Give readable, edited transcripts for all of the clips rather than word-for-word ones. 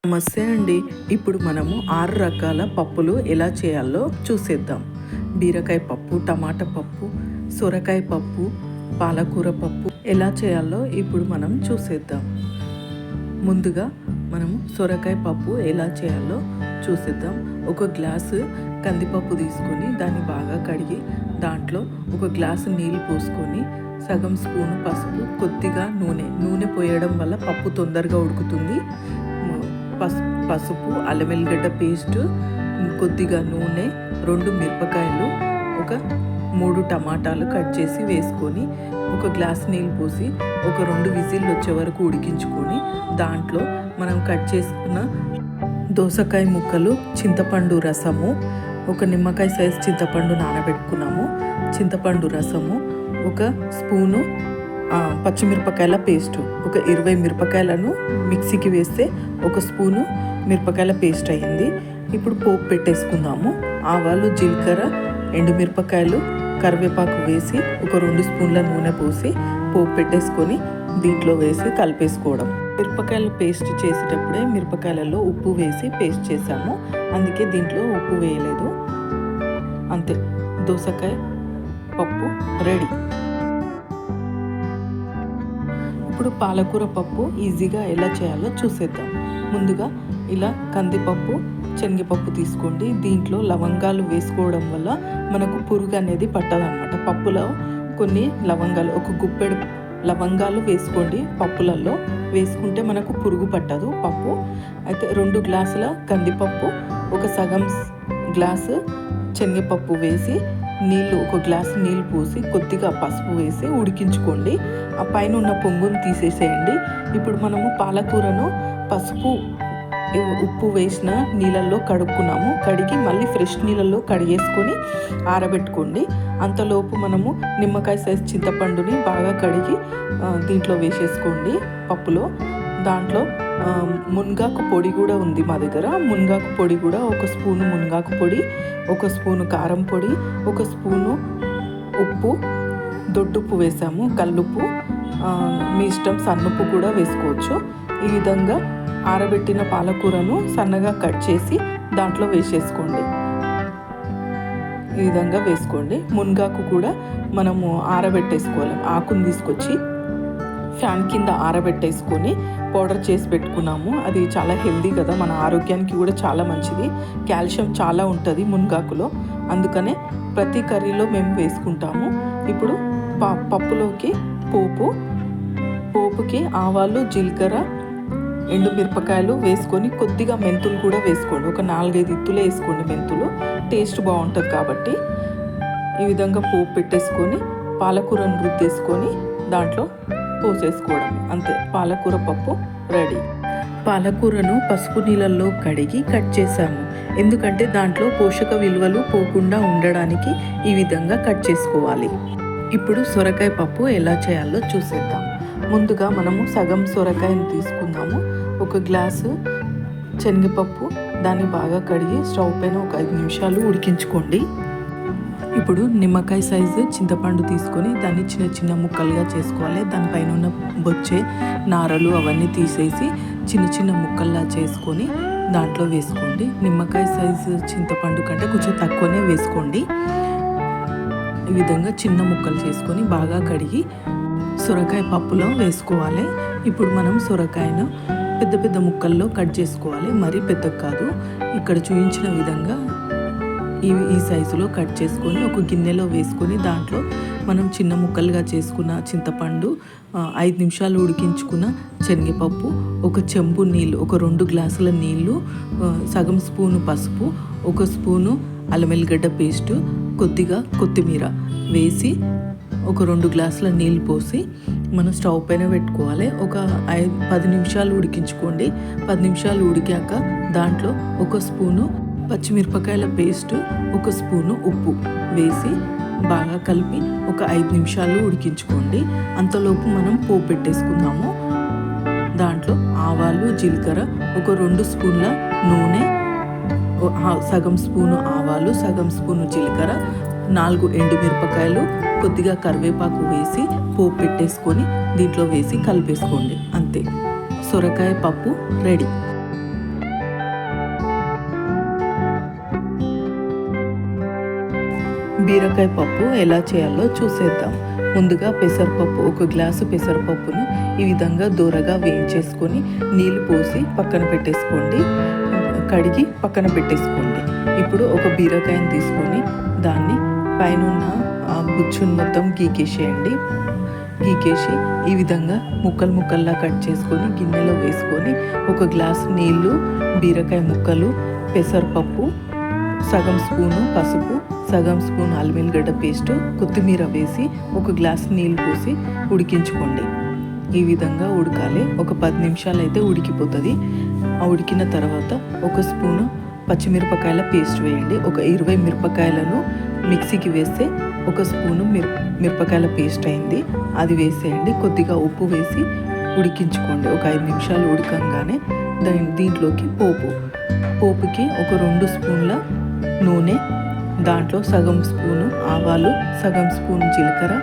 నమస్తే అండి. ఇప్పుడు మనము 6 రకాల పప్పులు ఎలా చేయాలో చూసేద్దాం. బీరకాయ పప్పు, టమాటా పప్పు, సొరకాయ పప్పు, పాలకూర పప్పు ఎలా చేయాలో ఇప్పుడు మనం చూసేద్దాం. ముందుగా మనము సొరకాయ పప్పు ఎలా చేయాలో చూసేద్దాం. ఒక గ్లాసు కందిపప్పు తీసుకొని దాన్ని బాగా కడిగి దాంట్లో ఒక గ్లాసు నీళ్ళు పోసుకొని సగం స్పూను పసుపు, కొద్దిగా నూనె పోయడం వల్ల పప్పు తొందరగా ఉడుకుతుంది. పసుపు, అల్లం వెల్లిగడ్డ పేస్టు, కొద్దిగా నూనె, 2 మిరపకాయలు, ఒక 3 టమాటాలు కట్ చేసి వేసుకొని ఒక గ్లాస్ నీళ్ళు పోసి ఒక 2 విజిల్లు వచ్చే వరకు ఉడికించుకొని దాంట్లో మనం కట్ చేసుకున్న దోసకాయ ముక్కలు, చింతపండు రసము, ఒక నిమ్మకాయ సైజు చింతపండు నానబెట్టుకున్నాము, చింతపండు రసము, ఒక స్పూను పచ్చిమిరపకాయల పేస్టు, ఒక 20 మిరపకాయలను మిక్సీకి వేస్తే ఒక స్పూను మిరపకాయల పేస్ట్ అయ్యింది. ఇప్పుడు పోపు పెట్టేసుకుందాము. ఆవాలు, జీలకర్ర, ఎండుమిరపకాయలు, కరివేపాకు వేసి ఒక 2 స్పూన్ల నూనె పోసి పోపు పెట్టేసుకొని దీంట్లో వేసి కలిపేసుకోవడం. మిరపకాయల పేస్ట్ చేసేటప్పుడే మిరపకాయలలో ఉప్పు వేసి పేస్ట్ చేసాము, అందుకే దీంట్లో ఉప్పు వేయలేదు. అంతే, దోసకాయ పప్పు రెడీ. ఇప్పుడు పాలకూర పప్పు ఈజీగా ఎలా చేయాలో చూసేద్దాం. ముందుగా ఇలా కందిపప్పు, శనగపప్పు తీసుకోండి. దీంట్లో లవంగాలు వేసుకోవడం వల్ల మనకు పురుగు అనేది పట్టదన్నమాట. పప్పులో కొన్ని లవంగాలు, ఒక గుప్పెడు లవంగాలు వేసుకోండి. పప్పులలో వేసుకుంటే మనకు పురుగు పట్టదు పప్పు. అయితే 2 గ్లాసుల కందిపప్పు, ఒక సగం గ్లాసు శనగపప్పు వేసి నీళ్ళు, ఒక గ్లాసు నీళ్ళు పోసి కొద్దిగా పసుపు వేసి ఉడికించుకోండి. ఆ పైన ఉన్న పొంగును తీసేసేయండి. ఇప్పుడు మనము పాలకూరను పసుపు, ఉప్పు వేసిన నీళ్ళల్లో కడుక్కున్నాము. కడిగి మళ్ళీ ఫ్రెష్ నీళ్ళల్లో కడిగేసుకొని ఆరబెట్టుకోండి. అంతలోపు మనము నిమ్మకాయ సైజు చింతపండుని బాగా కడిగి దీంట్లో వేసేసుకోండి పప్పులో. దాంట్లో మునగాకు పొడి కూడా ఉంది మా దగ్గర. మునగాకు పొడి కూడా ఒక స్పూను మునగాకు పొడి, ఒక స్పూను కారం పొడి, ఒక స్పూను ఉప్పు, దొడ్డుప్పు వేసాము, కల్లుప్పు, మీ ఇష్టం సన్నుప్పు కూడా వేసుకోవచ్చు. ఈ విధంగా ఆరబెట్టిన పాలకూరను సన్నగా కట్ చేసి దాంట్లో వేసేసుకోండి. ఈ విధంగా వేసుకోండి. మునగాకు కూడా మనము ఆరబెట్టేసుకోవాలి. ఆకును తీసుకొచ్చి ఫ్యాన్ కింద ఆరబెట్టేసుకొని పౌడర్ చేసి పెట్టుకున్నాము. అది చాలా హెల్దీ కదా, మన ఆరోగ్యానికి కూడా చాలా మంచిది. కాల్షియం చాలా ఉంటుంది మునగాకులో, అందుకనే ప్రతి కర్రీలో మేము వేసుకుంటాము. ఇప్పుడు పప్పులోకి పోపుకి ఆవాలు, జీలకర్ర, ఎండుమిరపకాయలు వేసుకొని కొద్దిగా మెంతులు కూడా వేసుకోండి. ఒక 4-5 ఇత్తులు వేసుకోండి. మెంతులు టేస్ట్ బాగుంటుంది కాబట్టి. ఈ విధంగా పోపు పెట్టేసుకొని పాలకూరను రుద్దేసుకొని దాంట్లో పోసేసుకోవడం. అంతే, పాలకూర పప్పు రెడీ. పాలకూరను పసుపు నీళ్ళల్లో కడిగి కట్ చేసాము, ఎందుకంటే దాంట్లో పోషక విలువలు పోకుండా ఉండడానికి ఈ విధంగా కట్ చేసుకోవాలి. ఇప్పుడు సొరకాయ పప్పు ఎలా చేయాలో చూసేద్దాం. ముందుగా మనము సగం సొరకాయను తీసుకుందాము. ఒక గ్లాసు శనగపప్పు, దాన్ని బాగా కడిగి స్టవ్ పైన ఒక 5 నిమిషాలు ఉడికించుకోండి. ఇప్పుడు నిమ్మకాయ సైజు చింతపండు తీసుకొని దాన్ని చిన్న చిన్న ముక్కలుగా చేసుకోవాలి. దానిపైన ఉన్న బొచ్చే, నారలు అవన్నీ తీసేసి చిన్న చిన్న ముక్కల్లా చేసుకొని దాంట్లో వేసుకోండి. నిమ్మకాయ సైజు చింతపండు కంటే కొంచెం తక్కువనే వేసుకోండి. ఈ విధంగా చిన్న ముక్కలు చేసుకొని బాగా కడిగి సొరకాయ పప్పులో వేసుకోవాలి. ఇప్పుడు మనం సొరకాయను పెద్ద పెద్ద ముక్కల్లో కట్ చేసుకోవాలి, మరీ పెద్దగా కాదు. ఇక్కడ చూపించిన విధంగా ఈ సైజులో కట్ చేసుకొని ఒక గిన్నెలో వేసుకొని దాంట్లో మనం చిన్న ముక్కలుగా చేసుకున్న చింతపండు, 5 నిమిషాలు ఉడికించుకున్న శనగపప్పు, ఒక చెంబు నీళ్ళు, ఒక 2 గ్లాసుల నీళ్ళు, సగం స్పూను పసుపు, ఒక స్పూను అల్లం వెల్లిగడ్డ పేస్టు, కొద్దిగా కొత్తిమీర వేసి ఒక 2 గ్లాసుల నీళ్ళు పోసి మనం స్టవ్ పైన పెట్టుకోవాలి. ఒక 10 నిమిషాలు ఉడికించుకోండి. 10 నిమిషాలు ఉడికాక దాంట్లో ఒక స్పూను పచ్చిమిరపకాయల పేస్టు, ఒక స్పూను ఉప్పు వేసి బాగా కలిపి ఒక 5 నిమిషాలు ఉడికించుకోండి. అంతలోపు మనం పోపు పెట్టేసుకుందాము. దాంట్లో ఆవాలు, జీలకర్ర, ఒక 2 స్పూన్ల నూనె, సగం స్పూను ఆవాలు, సగం స్పూను జీలకర్ర, 4 ఎండుమిరపకాయలు, కొద్దిగా కరివేపాకు వేసి పోపు పెట్టేసుకొని దీంట్లో వేసి కలిపేసుకోండి. అంతే, సొరకాయ పప్పు రెడీ. బీరకాయ పప్పు ఎలా చేయాలో చూసేద్దాం. ముందుగా పెసరపప్పు, 1 గ్లాసు పెసరపప్పును ఈ విధంగా దూరగా వేయించేసుకొని నీళ్ళు పోసి పక్కన పెట్టేసుకోండి. కడిగి పక్కన పెట్టేసుకోండి. ఇప్పుడు ఒక బీరకాయని తీసుకొని దాన్ని పైనున్న గుచ్చును మొత్తం గీకేసేయండి. గీకేసి ఈ విధంగా ముక్కలు ముక్కల్లా కట్ చేసుకొని గిన్నెలో వేసుకొని 1 గ్లాసు నీళ్ళు, బీరకాయ ముక్కలు, పెసరపప్పు, సగం స్పూను పసుపు, సగం స్పూన్ అల్లం వెల్లిగడ్డ పేస్టు, కొత్తిమీర వేసి 1 గ్లాసు నీళ్ళు పోసి ఉడికించుకోండి. ఈ విధంగా ఉడకాలి. ఒక 10 నిమిషాలు అయితే ఉడికిపోతుంది. ఆ ఉడికిన తర్వాత 1 స్పూను పచ్చిమిరపకాయల పేస్ట్ వేయండి. ఒక 20 మిరపకాయలను మిక్సీకి వేస్తే 1 స్పూను మిరపకాయల పేస్ట్ అయింది. అది వేసేయండి. కొద్దిగా ఉప్పు వేసి ఉడికించుకోండి. ఒక 5 నిమిషాలు ఉడకంగానే దీంట్లోకి పోపుకి ఒక 2 స్పూన్ల నూనె, దాంట్లో సగం స్పూను ఆవాలు, సగం స్పూన్ జీలకర్ర,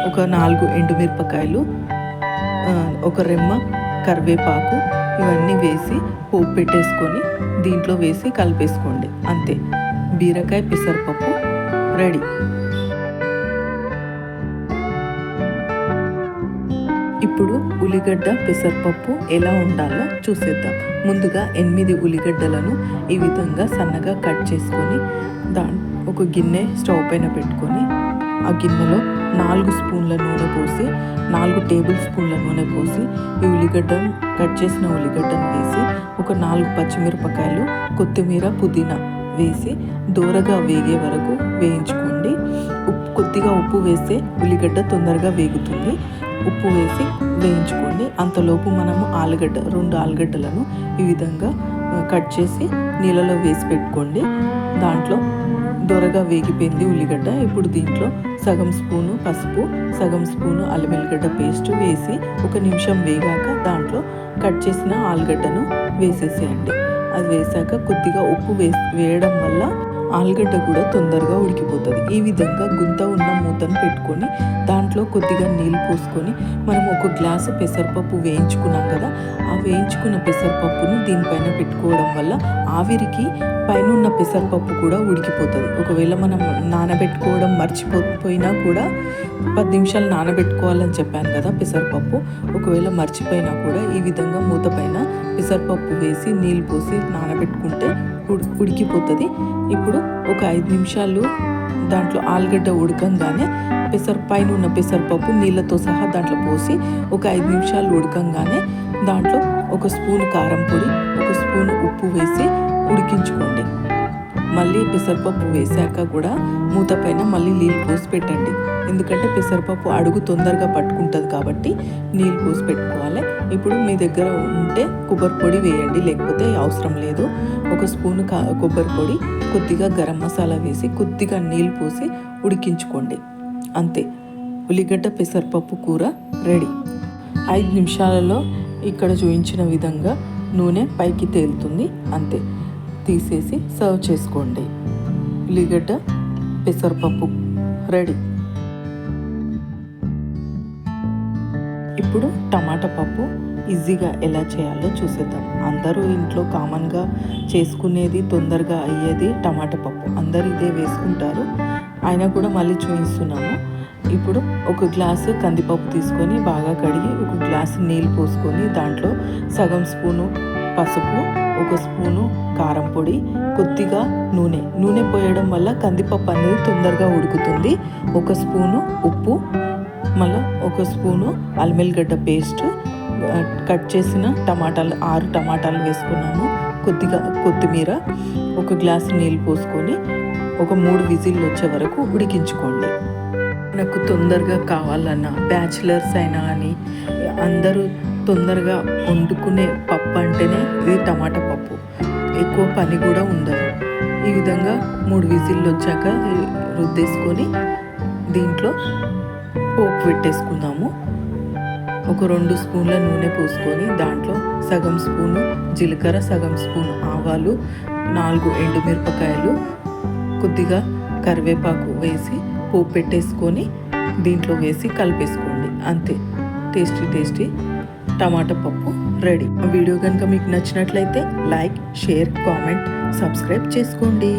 ఒక 4 ఎండుమిరపకాయలు, ఒక రెమ్మ కరివేపాకు ఇవన్నీ వేసి పోపు పెట్టేసుకొని దీంట్లో వేసి కలిపేసుకోండి. అంతే, బీరకాయ పెసరపప్పు రెడీ. ఇప్పుడు ఉల్లిగడ్డ పెసరపప్పు ఎలా ఉండాలో చూసేద్దాం. ముందుగా 8 ఉల్లిగడ్డలను ఈ విధంగా సన్నగా కట్ చేసుకొని ఒక గిన్నె స్టవ్ పైన పెట్టుకొని ఆ గిన్నెలో 4 స్పూన్ల నూనె పోసి 4 టేబుల్ స్పూన్ల నూనె పోసి ఈ కట్ చేసిన ఉల్లిగడ్డను వేసి ఒక 4 పచ్చిమిరపకాయలు, కొత్తిమీర, పుదీనా వేసి దూరగా వేగే వరకు వేయించుకోండి. కొద్దిగా ఉప్పు వేస్తే ఉల్లిగడ్డ తొందరగా వేగుతుంది. ఉప్పు వేసి వేయించుకోండి. అంతలోపు మనము 2 ఆలుగడ్డలను ఈ విధంగా కట్ చేసి నీళ్ళలో వేసి పెట్టుకోండి. దాంట్లో దొరగా వేగిపోయింది ఉల్లిగడ్డ. ఇప్పుడు దీంట్లో సగం స్పూను పసుపు, సగం స్పూను అల్లం వెల్లిగడ్డ పేస్ట్ వేసి 1 నిమిషం వేగాక దాంట్లో కట్ చేసిన ఆలుగడ్డను వేసేసేయండి. అది వేసాక కొద్దిగా ఉప్పు వేయడం వల్ల ఆలుగడ్డ కూడా తొందరగా ఉడికిపోతుంది. ఈ విధంగా గుంత ఉన్న మూతను పెట్టుకొని దాంట్లో కొద్దిగా నీళ్ళు పోసుకొని మనం 1 గ్లాసు పెసరపప్పు వేయించుకున్నాం కదా, ఆ వేయించుకున్న పెసరపప్పును దీనిపైన పెట్టుకోవడం వల్ల ఆవిరికి పైన ఉన్న పెసరపప్పు కూడా ఉడికిపోతుంది. ఒకవేళ మనం నానబెట్టుకోవడం మర్చిపోయినా కూడా 10 నిమిషాలు నానబెట్టుకోవాలని చెప్పాను కదా పెసరపప్పు, ఒకవేళ మర్చిపోయినా కూడా ఈ విధంగా మూత పైన పెసరపప్పు వేసి నీళ్ళు పోసి నానబెట్టుకుంటే ఉడికిపోతుంది. ఇప్పుడు ఒక 5 నిమిషాలు దాంట్లో ఆలుగడ్డ ఉడకంగానే పైన ఉన్న పెసరపప్పు నీళ్ళతో సహా దాంట్లో పోసి ఒక 5 నిమిషాలు ఉడకంగానే దాంట్లో 1 స్పూన్ కారం పొడి, 1 స్పూన్ ఉప్పు వేసి ఉడికించుకోండి. మళ్ళీ పెసరపప్పు వేసాక కూడా మూత పైన మళ్ళీ నీళ్ళు పోసి పెట్టండి. ఎందుకంటే పెసరపప్పు అడుగు తొందరగా పట్టుకుంటుంది కాబట్టి నీళ్ళు పోసి పెట్టుకోవాలి. ఇప్పుడు మీ దగ్గర ఉంటే కొబ్బరి పొడి వేయండి, లేకపోతే అవసరం లేదు. 1 స్పూన్ కొబ్బరి పొడి, కొద్దిగా గరం మసాలా వేసి కొద్దిగా నీళ్ళు పోసి ఉడికించుకోండి. అంతే, ఉల్లిగడ్డ పెసరపప్పు కూర రెడీ. 5 నిమిషాలలో ఇక్కడ చూపించిన విధంగా నూనె పైకి తేలుతుంది. అంతే, తీసేసి సర్వ్ చేసుకోండి. ఉల్లిగడ్డ పెసరపప్పు రెడీ. ఇప్పుడు టమాటా పప్పు ఈజీగా ఎలా చేయాలో చూసేద్దాం. అందరూ ఇంట్లో కామన్గా చేసుకునేది, తొందరగా అయ్యేది టమాటా పప్పు. అందరూ ఇదే వేసుకుంటారు. అయినా కూడా మళ్ళీ చూపిస్తున్నాము. ఇప్పుడు 1 గ్లాసు కందిపప్పు తీసుకొని బాగా కడిగి 1 గ్లాసు నీళ్ళు పోసుకొని దాంట్లో సగం స్పూను పసుపు, 1 స్పూను కారం పొడి, కొద్దిగా నూనె పోయడం వల్ల కందిపప్పు అనేది తొందరగా ఉడుకుతుంది. 1 స్పూను ఉప్పు, మళ్ళీ 1 స్పూను అల్లం వెల్లిగడ్డ పేస్ట్, కట్ చేసిన 6 టమాటాలు వేసుకున్నాము, కొద్దిగా కొత్తిమీర, 1 గ్లాసు నీళ్ళు పోసుకొని ఒక 3 విజిల్లు వచ్చే వరకు ఉడికించుకోండి. నాకు తొందరగా కావాలన్నా, బ్యాచిలర్స్ అయినా అని అందరూ తొందరగా వండుకునే పప్పు అంటేనే ఇది టమాటా పప్పు. ఎక్కువ పని కూడా ఉండదు. ఈ విధంగా 3 విజిల్లు వచ్చాక రుద్దేసుకొని దీంట్లో పోపు పెట్టేసుకుందాము. ఒక 2 స్పూన్ల నూనె పోసుకొని దాంట్లో సగం స్పూను జీలకర్ర, సగం స్పూన్ ఆవాలు, 4 ఎండుమిరపకాయలు, కొద్దిగా కరివేపాకు వేసి పోపు పెట్టేసుకొని దీంట్లో వేసి కలిపేసుకోండి. అంతే, టేస్టీ టమాటా పప్పు రెడీ. ఆ వీడియో కనుక మీకు నచ్చినట్లయితే లైక్, షేర్, కామెంట్, సబ్స్క్రైబ్ చేసుకోండి.